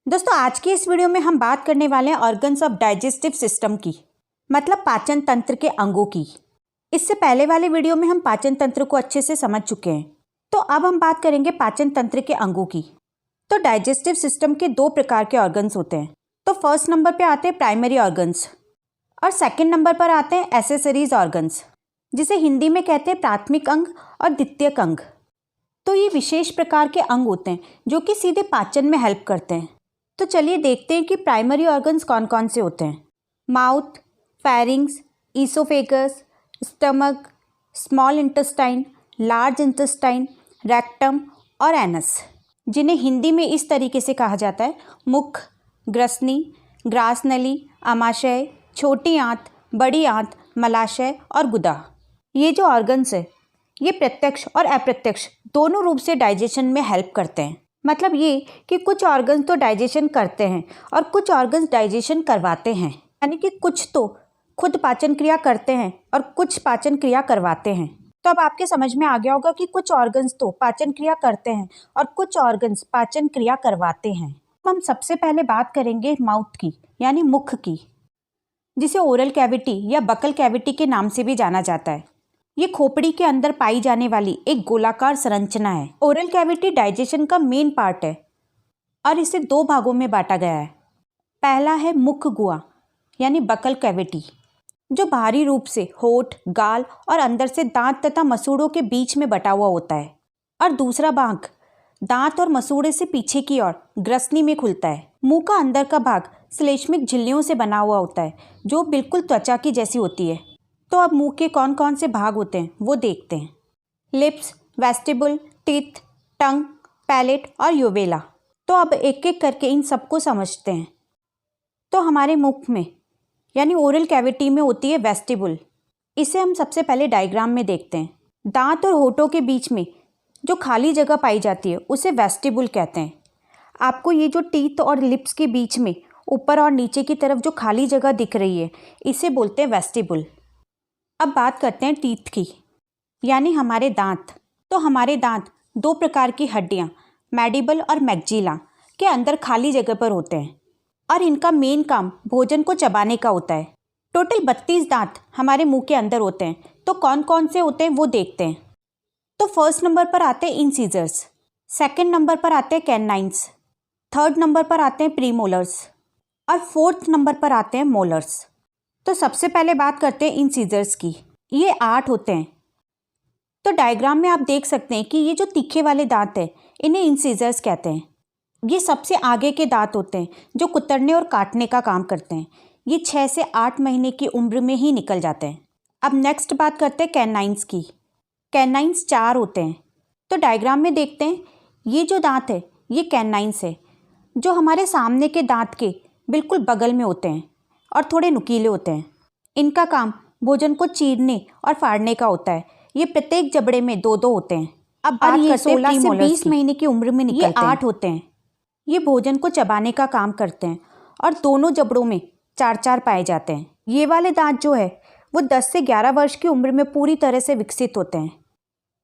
दोस्तों आज की इस वीडियो में हम बात करने वाले हैं ऑर्गन्स ऑफ डाइजेस्टिव सिस्टम की, मतलब पाचन तंत्र के अंगों की। इससे पहले वाले वीडियो में हम पाचन तंत्र को अच्छे से समझ चुके हैं, तो अब हम बात करेंगे पाचन तंत्र के अंगों की। तो डाइजेस्टिव सिस्टम के दो प्रकार के ऑर्गन्स होते हैं। तो फर्स्ट नंबर पे आते हैं प्राइमरी ऑर्गन्स और सेकेंड नंबर पर आते हैं एसेसरीज ऑर्गन्स, जिसे हिंदी में कहते हैं प्राथमिक अंग और द्वितीयक अंग। तो ये विशेष प्रकार के अंग होते हैं जो कि सीधे पाचन में हेल्प करते हैं। तो चलिए देखते हैं कि प्राइमरी ऑर्गन्स कौन कौन से होते हैं। Mouth, pharynx, oesophagus, stomach, small intestine, large intestine, rectum और एनस, जिन्हें हिंदी में इस तरीके से कहा जाता है मुख, ग्रसनी, ग्रासनली, आमाशय, छोटी आंत, बड़ी आंत, मलाशय और गुदा। ये जो ऑर्गन्स है ये प्रत्यक्ष और अप्रत्यक्ष दोनों रूप से डाइजेशन में हेल्प करते हैं। मतलब ये कि कुछ ऑर्गन्स तो डाइजेशन करते हैं और कुछ ऑर्गन्स डाइजेशन करवाते हैं, यानी कि कुछ तो खुद पाचन क्रिया करते हैं और कुछ पाचन क्रिया करवाते हैं। तो अब आपके समझ में आ गया होगा कि कुछ ऑर्गन्स तो पाचन क्रिया करते हैं और कुछ ऑर्गन्स पाचन क्रिया करवाते हैं। हम सबसे पहले बात करेंगे माउथ की, यानी मुख की, जिसे ओरल कैविटी या बकल कैविटी के नाम से भी जाना जाता है। ये खोपड़ी के अंदर पाई जाने वाली एक गोलाकार संरचना है। ओरल कैविटी डाइजेशन का मेन पार्ट है और इसे दो भागों में बांटा गया है। पहला है मुख गुहा, यानी बकल कैविटी, जो बाहरी रूप से होठ, गाल और अंदर से दांत तथा मसूड़ों के बीच में बटा हुआ होता है। और दूसरा भाग दांत और मसूड़े से पीछे की ओर ग्रसनी में खुलता है। मुंह का अंदर का भाग श्लेष्मिक झिल्लियों से बना हुआ होता है, जो बिल्कुल त्वचा की जैसी होती है। तो अब मुंह के कौन कौन से भाग होते हैं वो देखते हैं। लिप्स, वेस्टिबुल, टीथ, टंग, पैलेट और यूवेला। तो अब एक एक करके इन सबको समझते हैं। तो हमारे मुख में यानी ओरल कैविटी में होती है वेस्टिबुल। इसे हम सबसे पहले डायग्राम में देखते हैं। दांत और होठों के बीच में जो खाली जगह पाई जाती है उसे वेस्टिबुल कहते हैं। आपको ये जो टीथ और लिप्स के बीच में ऊपर और नीचे की तरफ जो खाली जगह दिख रही है इसे बोलते हैं वेस्टिबुल। अब बात करते हैं टीथ की, यानी हमारे दांत। तो हमारे दांत दो प्रकार की हड्डियां मैडिबल और मैक्जिला के अंदर खाली जगह पर होते हैं और इनका मेन काम भोजन को चबाने का होता है। टोटल 32 दांत हमारे मुंह के अंदर होते हैं। तो कौन कौन से होते हैं वो देखते हैं। तो फर्स्ट नंबर पर आते हैं इंसीजर्स, सेकेंड नंबर पर आते हैं कैनाइन्स, थर्ड नंबर पर आते हैं प्रीमोलर्स और फोर्थ नंबर पर आते हैं मोलर्स। तो सबसे पहले बात करते हैं इंसीजर्स की। ये 8 होते हैं। तो डायग्राम में आप देख सकते हैं कि ये जो तीखे वाले दांत हैं इन्हें इंसीजर्स कहते हैं। ये सबसे आगे के दांत होते हैं जो कुतरने और काटने का काम करते हैं। ये 6 से 8 महीने की उम्र में ही निकल जाते हैं। अब नेक्स्ट बात करते हैं कैनाइन्स की। कैनाइन्स 4 होते हैं। तो डायग्राम में देखते हैं ये जो दांत है ये कैनाइन्स है, जो हमारे सामने के दांत के बिल्कुल बगल में होते हैं और थोड़े नुकीले होते हैं। इनका काम भोजन को चीरने और फाड़ने का होता है। ये प्रत्येक जबड़े में 2-2 होते हैं। अब बात करते हैं 16 से 20 महीने की उम्र में निकलते हैं। ये 8 होते हैं। ये भोजन को चबाने का काम करते हैं और दोनों जबड़ों में 4-4 पाए जाते हैं। ये वाले दांत जो है वो 10 से 11 वर्ष की उम्र में पूरी तरह से विकसित होते हैं।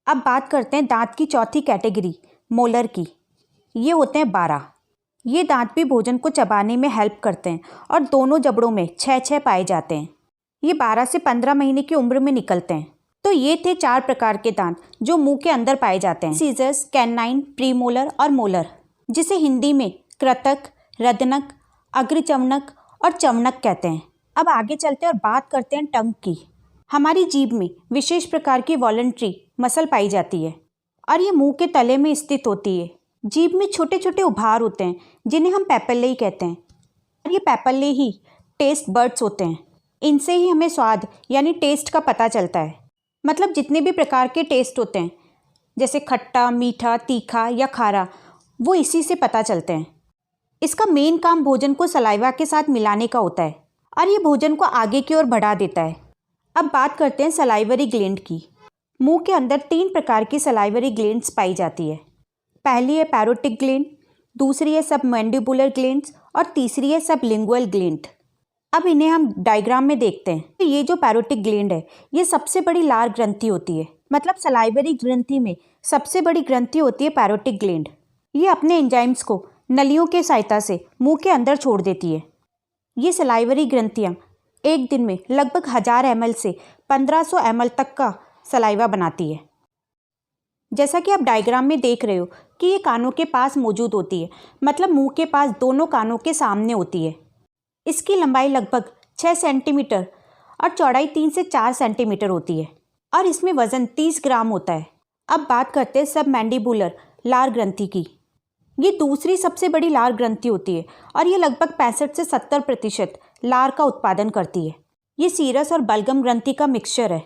अब बात करते हैं दांत की चौथी कैटेगरी मोलर की। ये होते हैं 12। ये दांत भी भोजन को चबाने में हेल्प करते हैं और दोनों जबड़ों में 6-6 पाए जाते हैं। ये 12 से 15 महीने की उम्र में निकलते हैं। तो ये थे 4 प्रकार के दांत जो मुंह के अंदर पाए जाते हैं। सीजर्स, कैनाइन, प्रीमोलर और मोलर, जिसे हिंदी में कृतक, रदनक, अग्रचवनक और चवनक कहते हैं। अब आगे चलते हैं और बात करते हैं टंग की। हमारी जीभ में विशेष प्रकार की वॉलंटरी मसल पाई जाती है और ये मुंह के तले में स्थित होती है। जीभ में छोटे छोटे उभार होते हैं जिन्हें हम पैपेल्ले कहते हैं और ये पैपेल्ले ही टेस्ट बड्स होते हैं। इनसे ही हमें स्वाद यानी टेस्ट का पता चलता है। मतलब जितने भी प्रकार के टेस्ट होते हैं जैसे खट्टा, मीठा, तीखा या खारा, वो इसी से पता चलते हैं। इसका मेन काम भोजन को सलाइवा के साथ मिलाने का होता है और ये भोजन को आगे की ओर बढ़ा देता है। अब बात करते हैं सलाइवरी ग्लैंड की। मुंह के अंदर 3 प्रकार की सलाइवरी ग्लैंड्स पाई जाती है। पहली है पैरोटिक ग्लैंड, दूसरी है सबमैंडिबुलर ग्लैंड्स और तीसरी है सबलिंगुअल ग्लैंड। अब इन्हें हम डायग्राम में देखते हैं। तो ये जो पैरोटिक ग्लैंड है ये सबसे बड़ी लार ग्रंथि होती है। मतलब सलाइवरी ग्रंथि में सबसे बड़ी ग्रंथि होती है पैरोटिक ग्लैंड। ये अपने एंजाइम्स को नलियों के सहायता से मुंह के अंदर छोड़ देती है। ये सलाइवरी ग्रंथियां एक दिन में लगभग 1000 ml से 1500 ml तक का सलाइवा बनाती है। जैसा कि आप डायग्राम में देख रहे हो कि ये कानों के पास मौजूद होती है, मतलब मुंह के पास दोनों कानों के सामने होती है। इसकी लंबाई लगभग 6 सेंटीमीटर और चौड़ाई 3 से 4 सेंटीमीटर होती है और इसमें वजन 30 ग्राम होता है। अब बात करते हैं सब मैंडिबुलर लार ग्रंथि की। ये दूसरी सबसे बड़ी लार ग्रंथि होती है और ये लगभग 65 से 70% लार का उत्पादन करती है। ये सीरस और बलगम ग्रंथि का मिक्सचर है।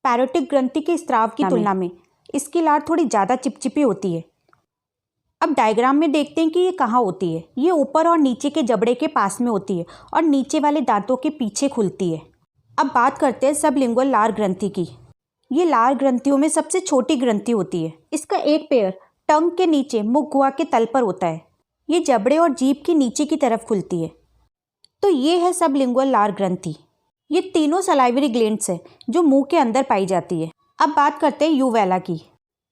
पैरोटिक ग्रंथि के स्राव की तुलना में इसकी लार थोड़ी ज़्यादा चिपचिपी होती है। अब डायग्राम में देखते हैं कि ये कहाँ होती है। ये ऊपर और नीचे के जबड़े के पास में होती है और नीचे वाले दांतों के पीछे खुलती है। अब बात करते हैं सबलिंगुअल लार ग्रंथि की। ये लार ग्रंथियों में सबसे छोटी ग्रंथि होती है। इसका एक पैर टंग के नीचे मुख गुहा के तल पर होता है। ये जबड़े और जीभ के नीचे की तरफ खुलती है। तो ये है सबलिंगुअल लार ग्रंथि। ये तीनों सलाइवरी ग्लैंड्स है जो मुंह के अंदर पाई जाती है। अब बात करते हैं यूवेला की।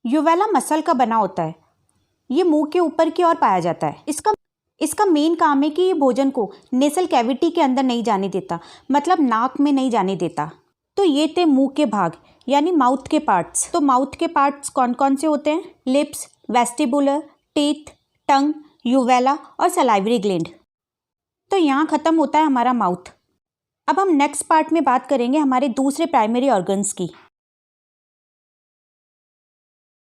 यूवेला मसल का बना होता है। ये मुंह के ऊपर की ओर पाया जाता है। इसका मेन काम है कि ये भोजन को नेसल कैविटी के अंदर नहीं जाने देता, मतलब नाक में नहीं जाने देता। तो ये थे मुंह के भाग यानी माउथ के पार्ट्स। तो माउथ के पार्ट्स कौन कौन से होते हैं? लिप्स, वेस्टिबुलर, टीथ, टंग, यूवेला और सलाइवरी ग्लैंड। तो यहाँ ख़त्म होता है हमारा माउथ। अब हम नेक्स्ट पार्ट में बात करेंगे हमारे दूसरे प्राइमरी ऑर्गन्स की।